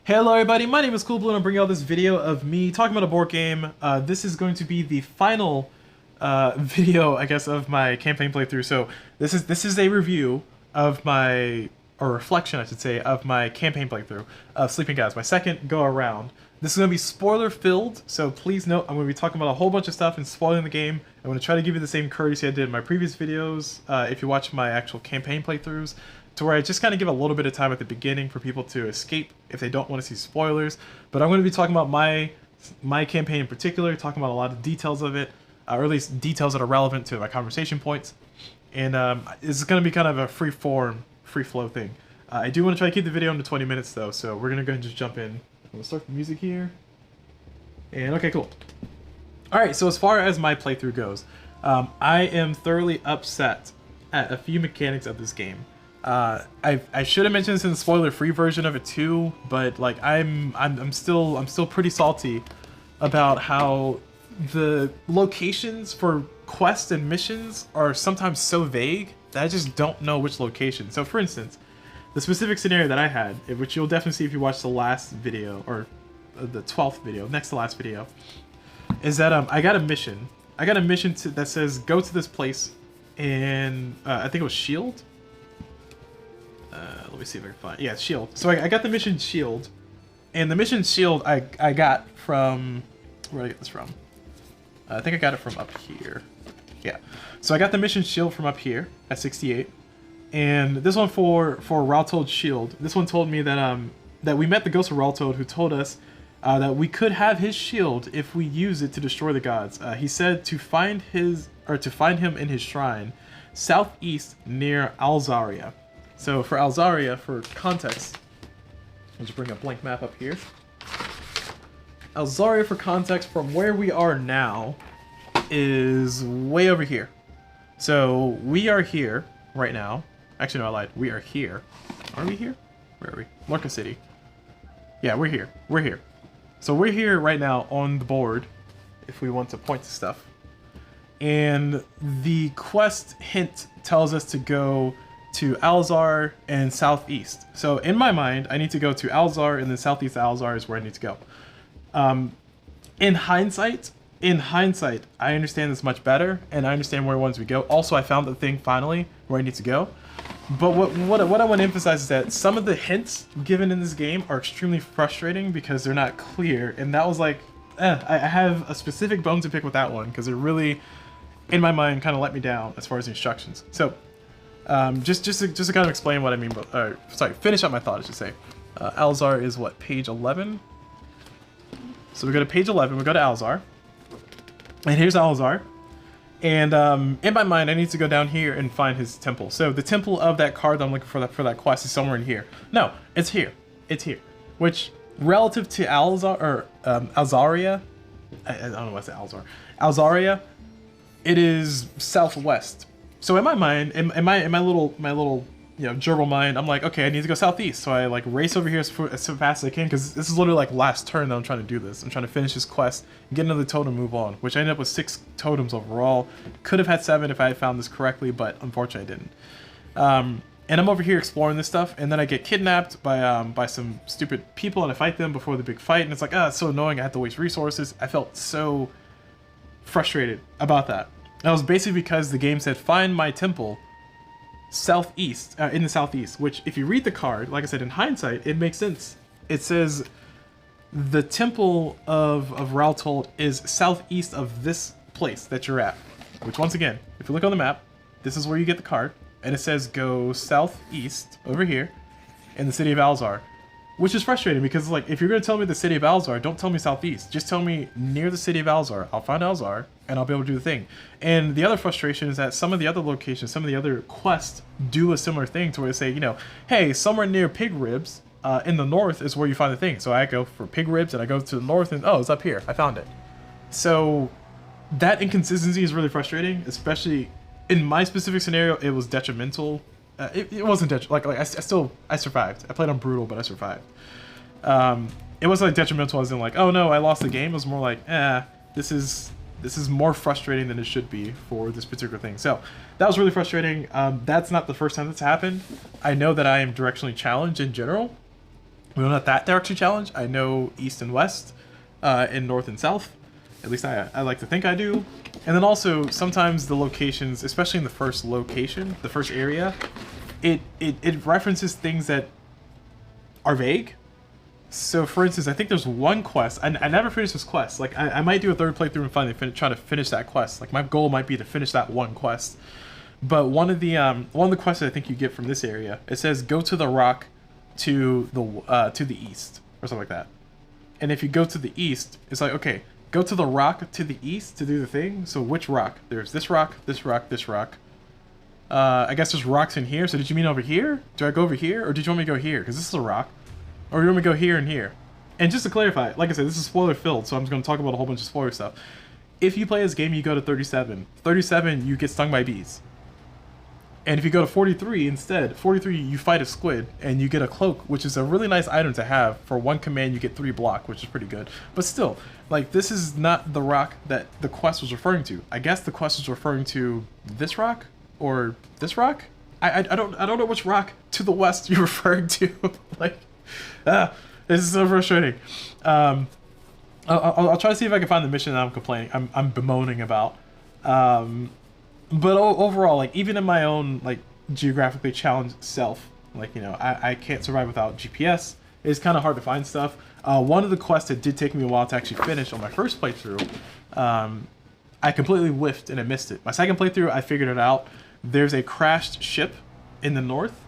Hello everybody, my name is CulBlu and I'm bringing out this video of me talking about a board game. This is going to be the final video, I guess, of my campaign playthrough. So this is a review of my, or reflection I should say, of my campaign playthrough of Sleeping Gods, my second go around. This is going to be spoiler filled, so please note I'm going to be talking about a whole bunch of stuff and spoiling the game. I'm going to try to give you the same courtesy I did in my previous videos, if you watch my actual campaign playthroughs, to where I just kind of give a little bit of time at the beginning for people to escape if they don't want to see spoilers. But I'm going to be talking about my campaign in particular, talking about a lot of details of it, or at least details that are relevant to my conversation points. And it's going to be kind of a free flow thing. I do want to try to keep the video under 20 minutes though, so we're going to go ahead and just jump in. I'm going to start the music here. And okay, cool. Alright, so as far as my playthrough goes, I am thoroughly upset at a few mechanics of this game. I should have mentioned this in the spoiler-free version of it too, but like I'm still pretty salty about how the locations for quests and missions are sometimes so vague that I just don't know which location. So for instance, the specific scenario that I had, which you'll definitely see if you watch the last video, or the 12th video, next to last video, is that I got a mission. I got a mission that says go to this place in I think it was Shield. Let me see if I can find. Yeah, Shield. So I got the mission Shield, and the mission Shield I got from, where did I get this from? I think I got it from up here. Yeah. So I got the mission Shield from up here at 68, and this one for Raltold's Shield. This one told me that that we met the ghost of Raltold, who told us that we could have his shield if we use it to destroy the gods. He said to find him in his shrine, southeast near Alzaria. So for Alzaria, for context, I'll just bring a blank map up here. Alzaria, for context, from where we are now, is way over here. So we are here right now. Actually, no, I lied. We are here. Are we here? Where are we? Lorca City. Yeah, we're here. We're here. So we're here right now on the board, if we want to point to stuff. And the quest hint tells us to go to Alzar and southeast. So in my mind, I need to go to Alzar, and then southeast Alzar is where I need to go. In hindsight, I understand this much better, and I understand where once we go. Also, I found the thing finally where I need to go. But what I want to emphasize is that some of the hints given in this game are extremely frustrating because they're not clear, and that was like, I have a specific bone to pick with that one because it really, in my mind, kind of let me down as far as the instructions. So. Just to kind of explain what I mean, sorry, finish up my thought, I should say. Alzar is what, page 11? So we go to page 11, we go to Alzar. And here's Alzar. And in my mind, I need to go down here and find his temple. So the temple of that card that I'm looking for that quest is somewhere in here. No, it's here. It's here. Which, relative to Alzar, or Alzaria, I don't know what's Alzar. Alzaria, it is southwest. So in my mind, in my little gerbil mind, I'm like, okay, I need to go southeast. So I like race over here as fast as I can, because this is literally like last turn that I'm trying to do this. I'm trying to finish this quest, get another totem, move on. Which I ended up with 6 totems overall. Could have had 7 if I had found this correctly, but unfortunately I didn't. And I'm over here exploring this stuff, and then I get kidnapped by some stupid people, and I fight them before the big fight, and it's like, it's so annoying. I have to waste resources. I felt so frustrated about that. That was basically because the game said, find my temple southeast, in the southeast, which if you read the card, like I said, in hindsight, it makes sense. It says the temple of Raltold is southeast of this place that you're at, which once again, if you look on the map, this is where you get the card, and it says go southeast over here in the city of Alzar. Which is frustrating because, like, if you're going to tell me the city of Alzar, don't tell me southeast. Just tell me near the city of Alzar. I'll find Alzar, and I'll be able to do the thing. And the other frustration is that some of the other locations, some of the other quests do a similar thing to where they say, you know, hey, somewhere near Pig Ribs in the north is where you find the thing. So I go for Pig Ribs, and I go to the north, and oh, it's up here. I found it. So that inconsistency is really frustrating, especially in my specific scenario. It was detrimental. It wasn't detrimental. Like I survived. I played on brutal, but I survived. It wasn't like detrimental as in like, oh no, I lost the game. It was more like, this is more frustrating than it should be for this particular thing. So that was really frustrating. That's not the first time that's happened. I know that I am directionally challenged in general, We're not that directly challenged. I know east and west, and north and south. At least I like to think I do. And then also sometimes the locations, especially in the first location, the first area, it references things that are vague. So for instance, I think there's one quest. I never finished this quest. Like I might do a third playthrough and finally try to finish that quest. Like my goal might be to finish that one quest. But one of the quests that I think you get from this area, it says go to the rock to the east or something like that. And if you go to the east, it's like, okay, go to the rock to the east to do the thing. So which rock? There's this rock, this rock, this rock. I guess there's rocks in here. So did you mean over here? Do I go over here, or did you want me to go here? Because this is a rock. Or you want me to go here and here? And just to clarify, like I said, this is spoiler filled, so I'm just going to talk about a whole bunch of spoiler stuff. If you play this game, you go to 37. 37, you get stung by bees. And if you go to 43 instead, 43 you fight a squid and you get a cloak, which is a really nice item to have. For one command you get 3 block, which is pretty good. But still, like, this is not the rock that the quest was referring to. I guess the quest was referring to this rock or this rock. I don't know which rock to the west you're referring to. Like, this is so frustrating. I'll try to see if I can find the mission that I'm bemoaning about. But overall, like, even in my own, like, geographically challenged self, like, you know, I can't survive without GPS. It's kind of hard to find stuff. One of the quests that did take me a while to actually finish on my first playthrough, I completely whiffed and I missed it. My second playthrough, I figured it out. There's a crashed ship in the north,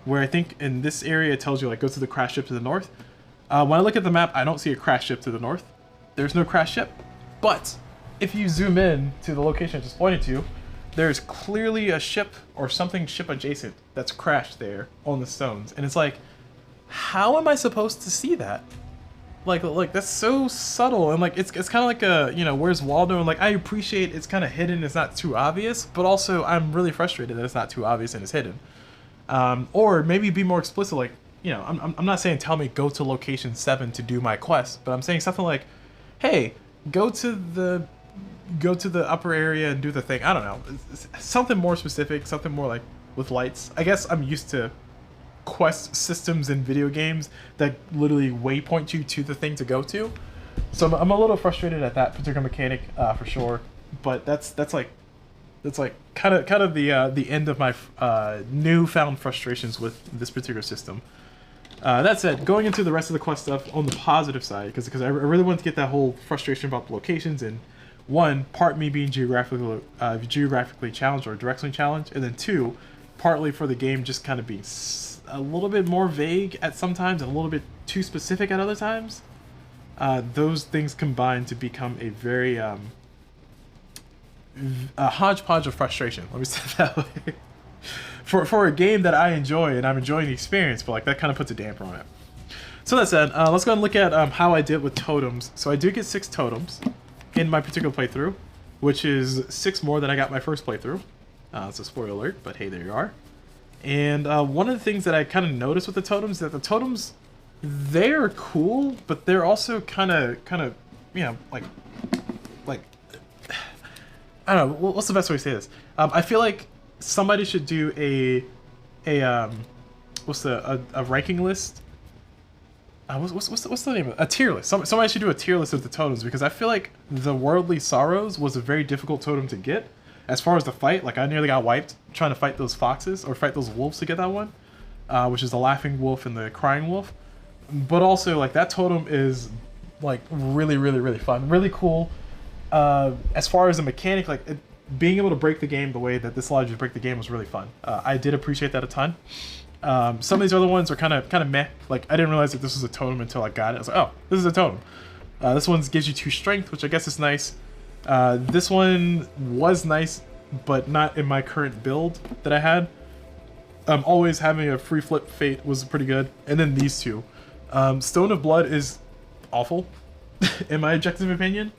where I think in this area it tells you, like, go to the crashed ship to the north. When I look at the map, I don't see a crashed ship to the north. There's no crashed ship. But if you zoom in to the location I just pointed to, there's clearly a ship or something ship adjacent that's crashed there on the stones. And it's like, how am I supposed to see that? Like that's so subtle, and like it's kind of like a, you know, where's Waldo? And like, I appreciate it's kind of hidden, it's not too obvious, but also I'm really frustrated that it's not too obvious and it's hidden. Or maybe be more explicit, like, you know, I'm not saying tell me go to location 7 to do my quest, but I'm saying something like, hey, go to the upper area and do the thing. I don't know, something more specific, something more like with lights. I guess I'm used to quest systems in video games that literally waypoint you to the thing to go to, so I'm a little frustrated at that particular mechanic, for sure. But that's kind of the end of my newfound frustrations with this particular system. That said, going into the rest of the quest stuff on the positive side, because I really wanted to get that whole frustration about the locations, and one, part me being geographically challenged or directionally challenged, and then two, partly for the game just kind of being a little bit more vague at some times and a little bit too specific at other times. Those things combine to become a very a hodgepodge of frustration. Let me say it that way. For a game that I enjoy, and I'm enjoying the experience, but like that kind of puts a damper on it. So that said, let's go and look at how I did with totems. So I do get 6 totems in my particular playthrough, which is 6 more than I got my first playthrough. It's a spoiler alert, but hey, there you are. And one of the things that I kind of noticed with the totems, that the totems, they're cool, but they're also kind of, you know, like, I don't know, what's the best way to say this? I feel like somebody should do a ranking list. What's the name of it? A tier list. Somebody should do a tier list of the totems, because I feel like the Worldly Sorrows was a very difficult totem to get. As far as the fight, like, I nearly got wiped trying to fight those foxes or fight those wolves to get that one, which is the Laughing Wolf and the Crying Wolf. But also, like, that totem is, like, really, really, really fun, really cool. As far as the mechanic, like, being able to break the game the way that this allowed you to break the game was really fun. I did appreciate that a ton. Some of these other ones are kind of meh. Like, I didn't realize that this was a totem until I got it. I was like, oh, this is a totem. This one gives you 2 strength, which I guess is nice. This one was nice, but not in my current build that I had. Always having a free flip fate was pretty good. And then these 2. Stone of Blood is awful, in my objective opinion.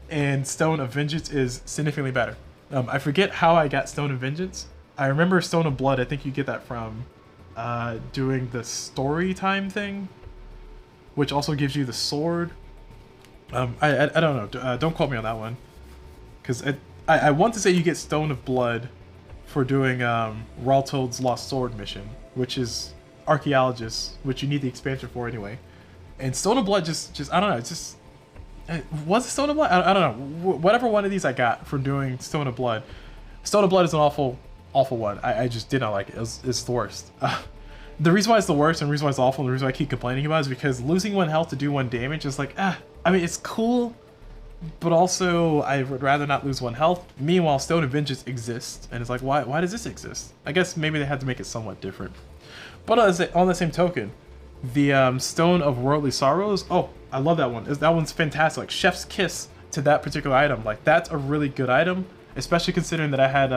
And Stone of Vengeance is significantly better. I forget how I got Stone of Vengeance. I remember Stone of Blood, I think you get that from doing the story time thing, which also gives you the sword. I don't know, don't quote me on that one. Because I want to say you get Stone of Blood for doing Raltold's Lost Sword mission, which is archaeologist, which you need the expansion for anyway. And Stone of Blood just I don't know, it's just was it Stone of Blood? I don't know. Whatever one of these I got from doing Stone of Blood. Stone of Blood is an awful one. I just did not like it. It's the worst. The reason why it's the worst and the reason why it's awful and the reason why I keep complaining about it is because losing 1 health to do 1 damage is like, I mean, it's cool, but also I would rather not lose 1 health. Meanwhile, Stone of Vengeance exists, and it's like, why does this exist? I guess maybe they had to make it somewhat different. But on the same token, the Stone of Worldly Sorrows, oh, I love that one. That one's fantastic. Like, chef's kiss to that particular item. Like, that's a really good item, especially considering that I had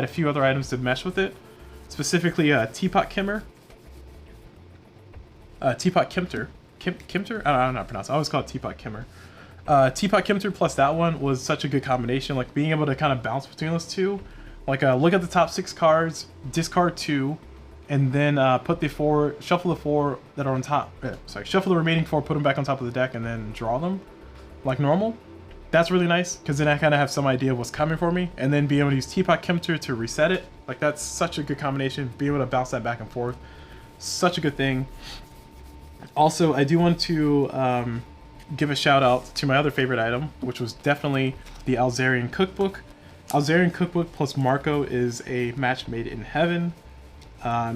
a few other items to mesh with it, specifically Teapot Kimmer. Teapot Kimter. Kimter? I don't know how to pronounce it. I always call it Teapot Kimmer. Teapot Kimter plus that one was such a good combination. Like, being able to kind of bounce between those two. Like, look at the top 6 cards, discard 2, and then shuffle the 4 that are on top. Shuffle the remaining 4, put them back on top of the deck, and then draw them like normal. That's really nice, because then I kind of have some idea of what's coming for me, and then be able to use Teapot Kimter to reset it. Like, that's such a good combination. Be able to bounce that back and forth. Such a good thing. Also, I do want to give a shout out to my other favorite item, which was definitely the Alzarian Cookbook. Alzarian Cookbook plus Marco is a match made in heaven.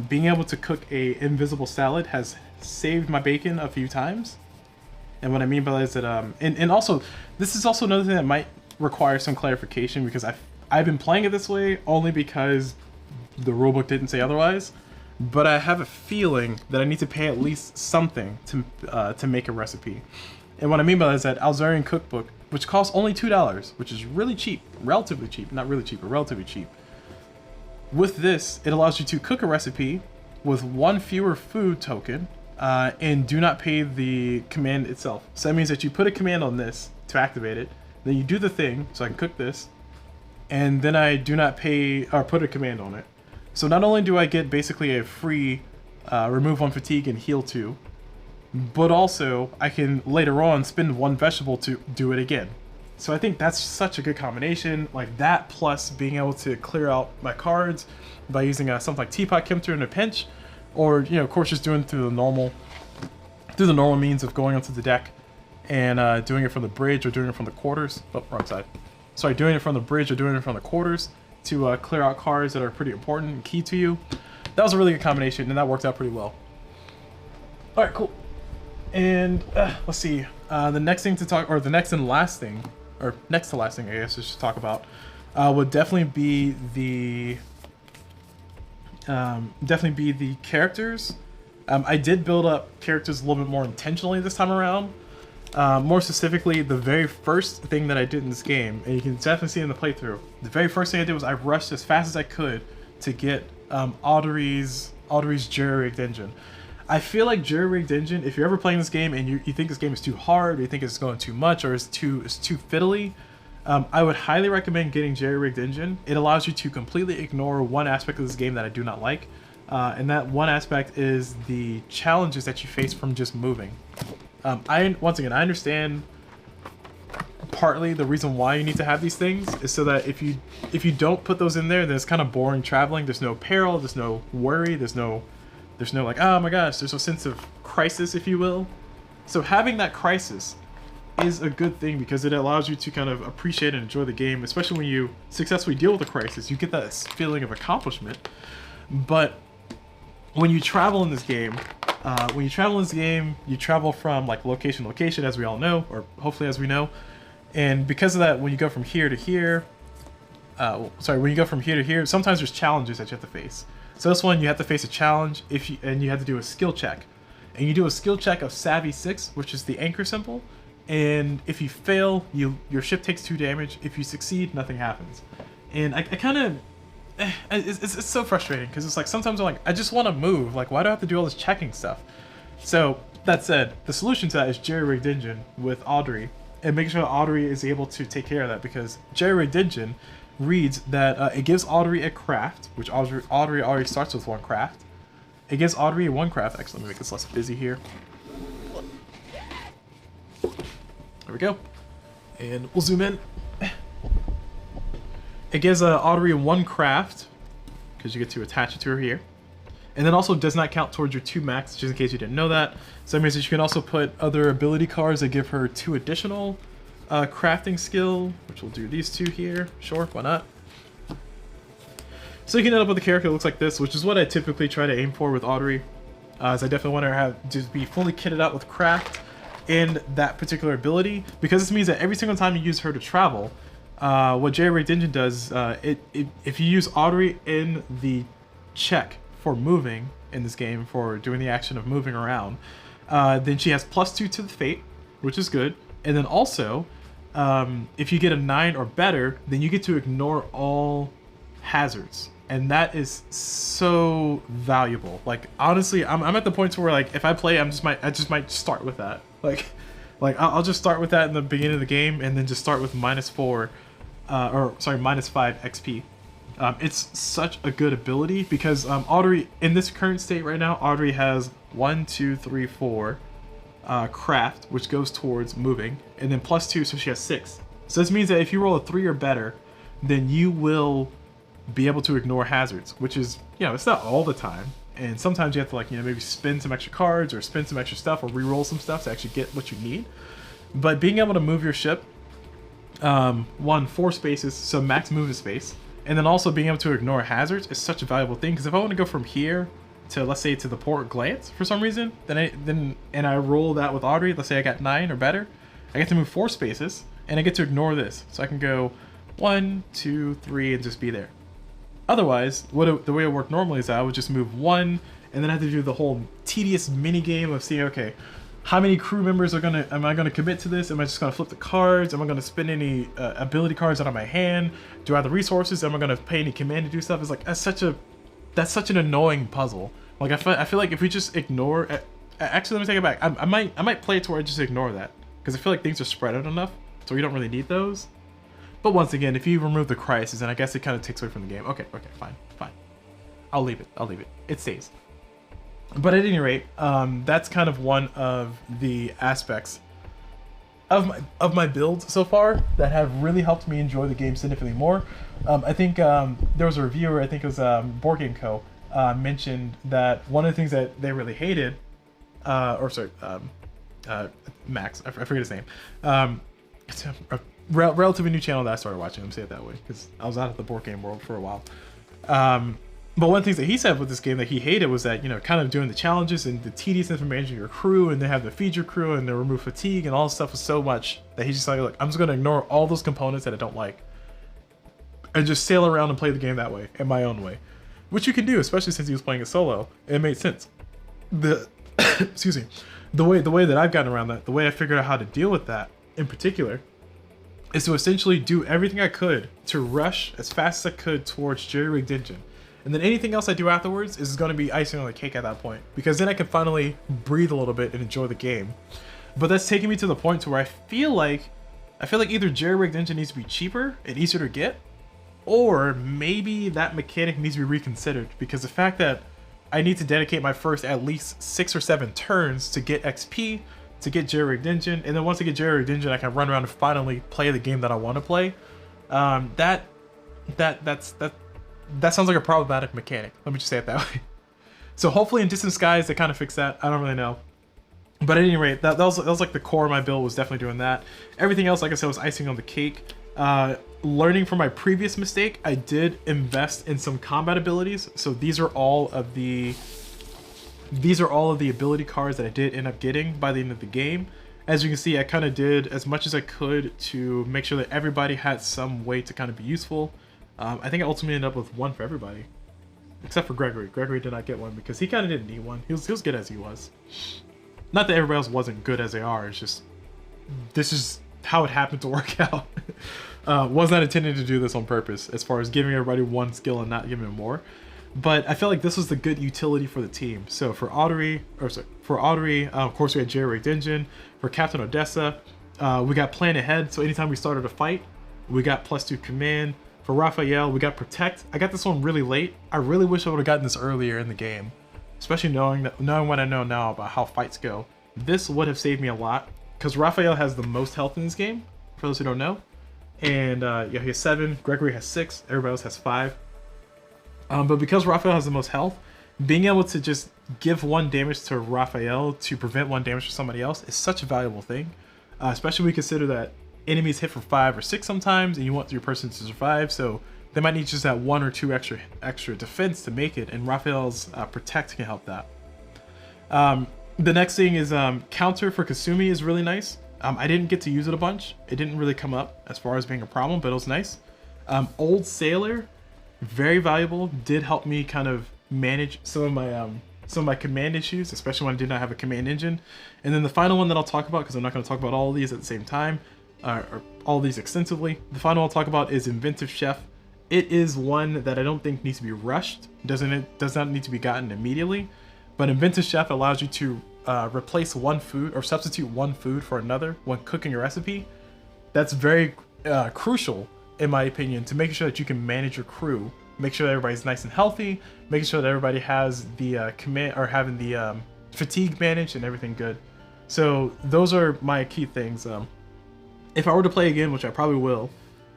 Being able to cook a invisible salad has saved my bacon a few times. And what I mean by that is that, and also, this is also another thing that might require some clarification, because I've been playing it this way only because the rulebook didn't say otherwise. But I have a feeling that I need to pay at least something to make a recipe. And what I mean by that is that Alzarian Cookbook, which costs only $2, which is really cheap, relatively cheap, not really cheap, but relatively cheap. With this, it allows you to cook a recipe with 1 fewer food token, and do not pay the command itself. So that means that you put a command on this to activate it, then you do the thing, so I can cook this, and then I do not pay, or put a command on it. So not only do I get basically a free remove 1 fatigue and heal 2, but also I can later on spend 1 vegetable to do it again. So I think that's such a good combination, like that plus being able to clear out my cards by using something like Teapot Kimter in a pinch, or of course just doing through the normal means of going onto the deck and doing it from the bridge or doing it from the quarters. Oh, wrong side. Sorry, doing it from the bridge or doing it from the quarters to clear out cards that are pretty important and key to you. That was a really good combination, and that worked out pretty well. All right, cool. And let's see. The next thing to talk, or the next and last thing, or next to last thing, I guess, is to talk about, would definitely be the characters. I did build up characters a little bit more intentionally this time around. More specifically, the very first thing that I did in this game, and you can definitely see in the playthrough, the very first thing I did was I rushed as fast as I could to get Audrey's jury-rigged engine. I feel like jury-rigged engine, if you're ever playing this game and you think this game is too hard, or you think it's going too much, or it's too fiddly, I would highly recommend getting jury-rigged engine. It allows you to completely ignore one aspect of this game that I do not like, and that one aspect is the challenges that you face from just moving. Once again, I understand partly the reason why you need to have these things is so that if you don't put those in there, then it's kind of boring traveling. There's no peril, there's no worry, there's no like, oh my gosh, there's no sense of crisis, if you will. So having that crisis is a good thing because it allows you to kind of appreciate and enjoy the game, especially when you successfully deal with a crisis. You get that feeling of accomplishment. But when you travel in this game, you travel from like location to location, as we all know, or hopefully as we know. And because of that, when you go from here to here, sometimes there's challenges that you have to face. So this one, you have to face a challenge and you have to do a skill check. And you do a skill check of Savvy 6, which is the anchor symbol. And if you fail, your ship takes 2 damage. If you succeed, nothing happens. And I kind of... It's so frustrating because it's like sometimes I'm like, I just want to move. Like, why do I have to do all this checking stuff? So that said, the solution to that is Jerry-rigged engine with Audrey, and making sure that Audrey is able to take care of that, because Jerry-rigged engine reads that it gives Audrey a craft, which Audrey already starts with 1 craft. It gives Audrey 1 craft. Actually, let me make this less busy here. There we go. And we'll zoom in. It gives Audrey 1 craft, because you get to attach it to her here. And then also does not count towards your 2 max, just in case you didn't know that. So that means that you can also put other ability cards that give her 2 additional crafting skill, which will do these 2 here. Sure, why not? So you can end up with a character that looks like this, which is what I typically try to aim for with Audrey. As I definitely want her to have just be fully kitted out with craft in that particular ability, because this means that every single time you use her to travel, what Jerry-rigged Engine does, if you use Audrey in the check for moving in this game, for doing the action of moving around, then she has +2 to the fate, which is good. And then also, if you get a 9 or better, then you get to ignore all hazards. And that is so valuable. Like, honestly, I'm at the point where, like, if I play, I just might start with that. Like I'll just start with that in the beginning of the game, and then just start with -4, -5 XP. It's such a good ability because Audrey, in this current state right now, Audrey has 1, 2, 3, 4 craft, which goes towards moving, and then +2, so she has 6. So this means that if you roll a 3 or better, then you will be able to ignore hazards, which is, you know, it's not all the time. And sometimes you have to, like, you know, maybe spin some extra cards or spin some extra stuff or re-roll some stuff to actually get what you need. But being able to move your ship, 4 spaces, so max movement space, and then also being able to ignore hazards is such a valuable thing. Because if I want to go from here to, let's say, to the port glance for some reason, then I roll that with Audrey. Let's say I got 9 or better, I get to move 4 spaces, and I get to ignore this, so I can go 1, 2, 3, and just be there. Otherwise, the way it worked normally is that I would just move 1, and then I have to do the whole tedious mini game of seeing, okay, how many crew members am I gonna commit to this? Am I just gonna flip the cards? Am I gonna spend any ability cards out of my hand? Do I have the resources? Am I gonna pay any command to do stuff? It's like, that's such an annoying puzzle. Like, I feel like if we just ignore, actually, let me take it back. I might play it to where I just ignore that, because I feel like things are spread out enough, so we don't really need those. But once again, if you remove the crisis, then I guess it kind of takes away from the game. Okay, fine. I'll leave it. It stays. But at any rate, that's kind of one of the aspects of my builds so far that have really helped me enjoy the game significantly more. I think there was a reviewer, I think it was Board Game Co. Mentioned that one of the things that they really hated, Max, I forget his name. It's a relatively new channel that I started watching. I'm saying it that way because I was out of the board game world for a while. But one of the things that he said with this game that he hated was that, you know, kind of doing the challenges and the tediousness of managing your crew, and they have the feed your crew and they remove fatigue and all this stuff was so much that he's just like, look, I'm just going to ignore all those components that I don't like and just sail around and play the game that way, in my own way. Which you can do, especially since he was playing it solo. It made sense. Excuse me. The way that I've gotten around that, the way I figured out how to deal with that in particular, is to essentially do everything I could to rush as fast as I could towards Jerry-rigged Engine. And then anything else I do afterwards is going to be icing on the cake at that point, because then I can finally breathe a little bit and enjoy the game. But that's taking me to the point to where I feel like either Jerry-rigged Engine needs to be cheaper and easier to get, or maybe that mechanic needs to be reconsidered, because the fact that I need to dedicate my first at least 6 or 7 turns to get XP, to get Jerry-rigged Engine, and then once I get Jerry-rigged Engine, I can run around and finally play the game that I want to play. That sounds like a problematic mechanic. Let me just say it that way. So hopefully in Distant Skies they kind of fix that. I don't really know. But at any rate, that was like the core of my build, was definitely doing that. Everything else, like I said, was icing on the cake. Learning from my previous mistake, I did invest in some combat abilities. So these are all of the ability cards that I did end up getting by the end of the game. As you can see, I kind of did as much as I could to make sure that everybody had some way to kind of be useful. I think I ultimately ended up with 1 for everybody, except for Gregory. Gregory did not get one because he kind of didn't need one. He was good as he was. Not that everybody else wasn't good as they are. It's just this is how it happened to work out. Was not intended to do this on purpose, as far as giving everybody 1 skill and not giving them more. But I felt like this was the good utility for the team. So for Audrey, of course we had Jerry-rigged Engine. For Captain Odessa, we got Plan Ahead. So anytime we started a fight, we got +2 command. For Raphael, we got Protect. I got this one really late. I really wish I would have gotten this earlier in the game, especially knowing what I know now about how fights go. This would have saved me a lot, because Raphael has the most health in this game, for those who don't know. And yeah, he has 7. Gregory has 6. Everybody else has 5. But because Raphael has the most health, being able to just give 1 damage to Raphael to prevent 1 damage to somebody else is such a valuable thing. Especially when we consider that enemies hit for 5 or 6 sometimes, and you want your person to survive, so they might need just that 1 or 2 extra defense to make it, and Raphael's Protect can help that. The next thing is Counter for Kasumi is really nice. I didn't get to use it a bunch. It didn't really come up as far as being a problem, but it was nice. Old Sailor, very valuable, did help me kind of manage some of my command issues, especially when I did not have a command engine. And then the final one that I'll talk about, because I'm not going to talk about all of these at the same time, or all of these extensively. The final one I'll talk about is Inventive Chef. It is one that I don't think needs to be rushed. It does not need to be gotten immediately. But Inventive Chef allows you to replace 1 food or substitute 1 food for another when cooking a recipe. That's very crucial, in my opinion, to making sure that you can manage your crew, make sure that everybody's nice and healthy, making sure that everybody has the command or having the fatigue managed and everything good. So those are my key things. If I were to play again, which I probably will,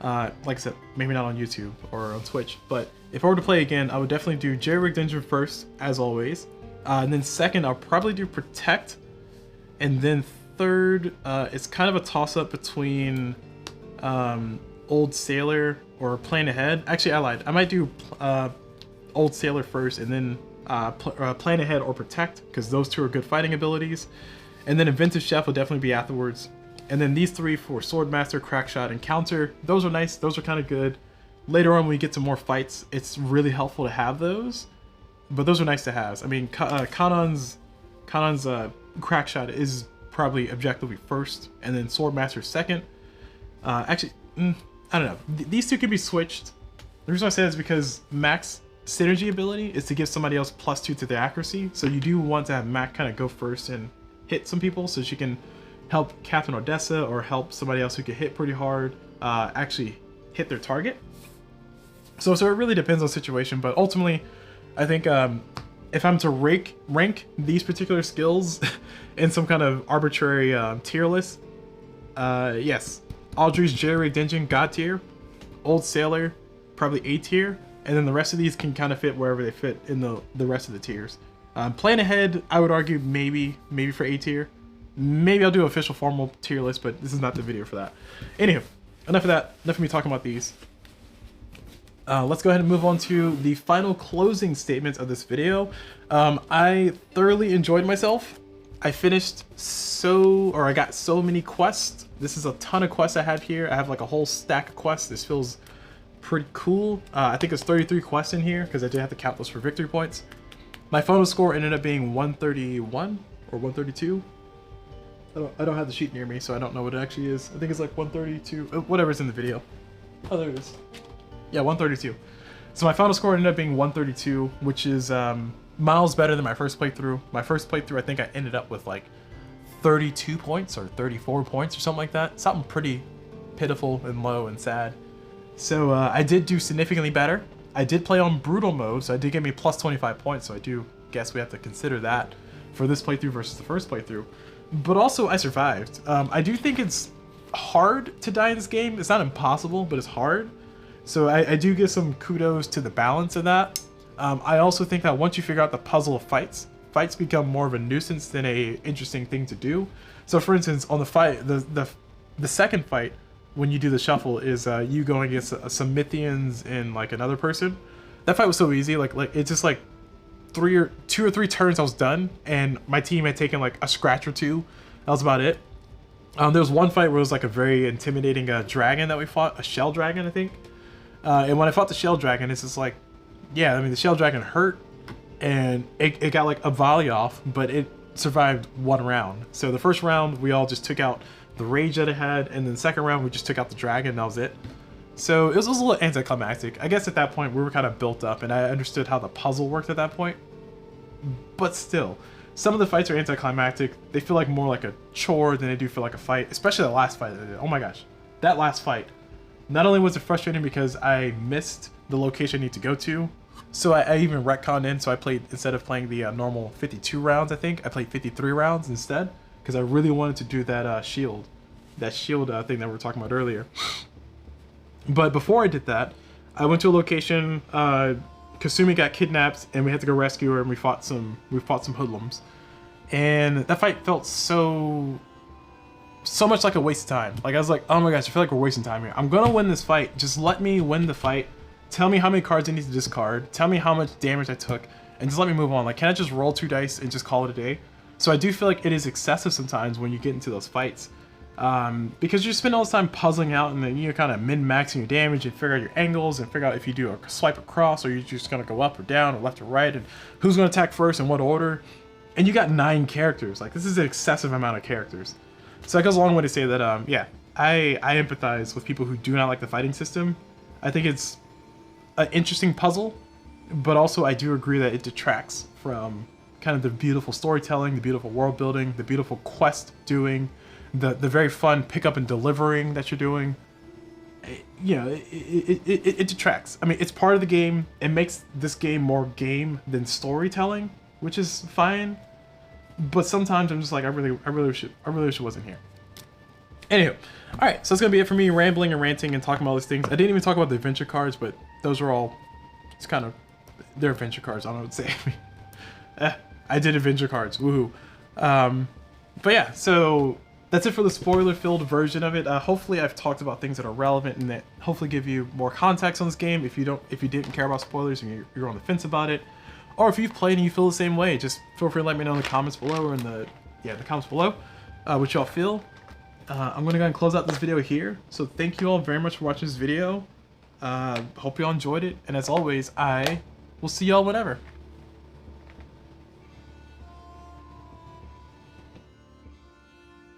like I said, maybe not on YouTube or on Twitch, but if I were to play again, I would definitely do Jerry-rigged engine first, as always. And then second, I'll probably do Protect. And then third, it's kind of a toss-up between Old Sailor or Plan Ahead. Actually, I lied. I might do Old Sailor first and then Plan Ahead or Protect, because those 2 are good fighting abilities. And then Inventive Chef will definitely be afterwards. And then these 3 for Swordmaster, Crackshot, and Counter. Those are nice. Those are kind of good. Later on, when we get to more fights, it's really helpful to have those. But those are nice to have. I mean, Kanon's Crackshot is probably objectively first, and then Swordmaster second. Actually, I don't know. These 2 can be switched. The reason I say that is because Mac's synergy ability is to give somebody else +2 to their accuracy. So you do want to have Mac kind of go first and hit some people, so she can help Captain Odessa or help somebody else who can hit pretty hard actually hit their target. So it really depends on the situation, but ultimately, I think if I'm to rank these particular skills in some kind of arbitrary tier list, yes, Audrey's Jerry-rigged engine, God tier, Old Sailor, probably A tier, and then the rest of these can kind of fit wherever they fit in the rest of the tiers. Plan Ahead, I would argue maybe for A tier. Maybe I'll do an official formal tier list, but this is not the video for that. Anywho, enough of that. Enough of me talking about these. Let's go ahead and move on to the final closing statements of this video. I thoroughly enjoyed myself. I got so many quests. This is a ton of quests I have here. I have like a whole stack of quests. This feels pretty cool. I think there's 33 quests in here because I did have to count those for victory points. My final score ended up being 131 or 132. I don't have the sheet near me, so I don't know what it actually is. I think it's like 132, whatever's in the video. Oh, there it is. Yeah, 132. So my final score ended up being 132, which is miles better than my first playthrough. My first playthrough, I think I ended up with like 32 points or 34 points or something like that. Something pretty pitiful and low and sad. So I did do significantly better. I did play on brutal mode, so it did give me plus 25 points. So I do guess we have to consider that for this playthrough versus the first playthrough. But also, I survived. I do think it's hard to die in this game. It's not impossible, but it's hard. So I do give some kudos to the balance of that. I also think that once you figure out the puzzle of fights become more of a nuisance than a interesting thing to do. So for instance, on the fight, the second fight, when you do the shuffle, is you going against some Mythians and like another person. That fight was so easy. Like it's just like two or three turns I was done, and my team had taken like a scratch or two. That was about it. There was one fight where it was like a very intimidating dragon that we fought, a shell dragon, I think. And when I fought the shell dragon, it's just like, yeah, I mean, the shell dragon hurt, and it got like a volley off, but it survived one round. So the first round, we all just took out the rage that it had, and then the second round, we just took out the dragon, and that was it. So it was a little anticlimactic. I guess at that point, we were kind of built up, and I understood how the puzzle worked at that point. But still, some of the fights are anticlimactic. They feel like more like a chore than they do feel like a fight, especially the last fight that I did. Oh my gosh, that last fight. Not only was it frustrating because I missed the location I need to go to, so I even retconned in, so I played, instead of playing the normal 52 rounds, I think, I played 53 rounds instead, because I really wanted to do that shield thing that we were talking about earlier. But before I did that, I went to a location Kasumi got kidnapped, and we had to go rescue her, and we fought some hoodlums. And that fight felt so much like a waste of time. Like, I was like, oh my gosh, I feel like we're wasting time here. I'm gonna win this fight. Just let me win the fight. Tell me how many cards I need to discard. Tell me how much damage I took, and just let me move on. Like, can I just roll 2 dice and just call it a day? So I do feel like it is excessive sometimes when you get into those fights. Because you spend all this time puzzling out, and then you're kind of min-maxing your damage and figure out your angles and figure out if you do a swipe across, or you're just gonna go up or down or left or right, and who's gonna attack first and what order. And you got 9 characters. Like, this is an excessive amount of characters. So that goes a long way to say that, yeah, I empathize with people who do not like the fighting system. I think it's an interesting puzzle, but also I do agree that it detracts from kind of the beautiful storytelling, the beautiful world building, the beautiful quest doing, the very fun pick up and delivering that you're doing. You know, it detracts. I mean, it's part of the game. It makes this game more game than storytelling, which is fine. But sometimes I'm just like, I really wish it wasn't here. Anywho, all right, so that's gonna be it for me rambling and ranting and talking about all these things. I didn't even talk about the adventure cards, but those are all, it's kind of, they're adventure cards. I don't know what to say. I did adventure cards, woohoo. But yeah, so that's it for the spoiler-filled version of it. Hopefully I've talked about things that are relevant and that hopefully give you more context on this game. If you didn't care about spoilers and you're on the fence about it, or if you've played and you feel the same way, just feel free to let me know in the comments below, or in the comments below, what y'all feel. I'm gonna go and close out this video here. So thank you all very much for watching this video. Hope y'all enjoyed it, and as always, I will see y'all whenever.